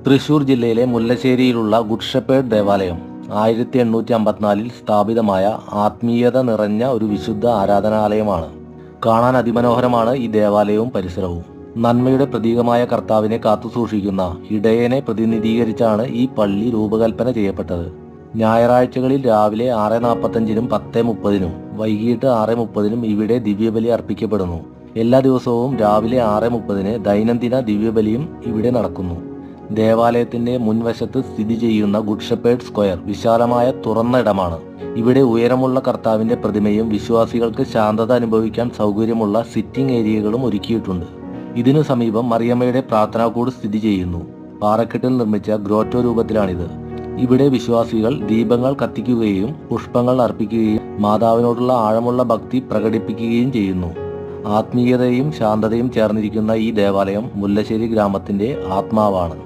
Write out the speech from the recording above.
തൃശൂർ ജില്ലയിലെ മുല്ലശ്ശേരിയിലുള്ള good shepherd ദേവാലയം 1854 സ്ഥാപിതമായ ആത്മീയത നിറഞ്ഞ ഒരു വിശുദ്ധ ആരാധനാലയമാണ്. കാണാൻ അതിമനോഹരമാണ് ഈ ദേവാലയവും പരിസരവും. നന്മയുടെ പ്രതീകമായ കർത്താവിനെ കാത്തുസൂക്ഷിക്കുന്ന ഇടയനെ പ്രതിനിധീകരിച്ചാണ് ഈ പള്ളി രൂപകൽപ്പന ചെയ്യപ്പെട്ടത്. ഞായറാഴ്ചകളിൽ രാവിലെ 6:45-നും 10:30-നും വൈകിട്ട് 6:30-നും ഇവിടെ ദിവ്യബലി അർപ്പിക്കപ്പെടുന്നു. എല്ലാ ദിവസവും രാവിലെ 6:30-ന് ദൈനംദിന ദിവ്യബലിയും ഇവിടെ നടക്കുന്നു. ദേവാലയത്തിന്റെ മുൻവശത്ത് സ്ഥിതി ചെയ്യുന്ന ഗുഡ് ഷെപ്പേർഡ് സ്ക്വയർ വിശാലമായ തുറന്ന ഇടമാണ്. ഇവിടെ ഉയരമുള്ള കർത്താവിന്റെ പ്രതിമയും വിശ്വാസികൾക്ക് ശാന്തത അനുഭവിക്കാൻ സൗകര്യമുള്ള സിറ്റിംഗ് ഏരിയകളും ഒരുക്കിയിട്ടുണ്ട്. ഇതിനു സമീപം മറിയമ്മയുടെ പ്രാർത്ഥനാകൂട് സ്ഥിതി ചെയ്യുന്നു. പാറക്കെട്ടിൽ നിർമ്മിച്ച ഗ്രോറ്റോ രൂപത്തിലാണിത്. ഇവിടെ വിശ്വാസികൾ ദീപങ്ങൾ കത്തിക്കുകയും പുഷ്പങ്ങൾ അർപ്പിക്കുകയും മാതാവിനോടുള്ള ആഴമുള്ള ഭക്തി പ്രകടിപ്പിക്കുകയും ചെയ്യുന്നു. ആത്മീയതയും ശാന്തതയും ചേർന്നിരിക്കുന്ന ഈ ദേവാലയം മുല്ലശ്ശേരി ഗ്രാമത്തിന്റെ ആത്മാവാണ്.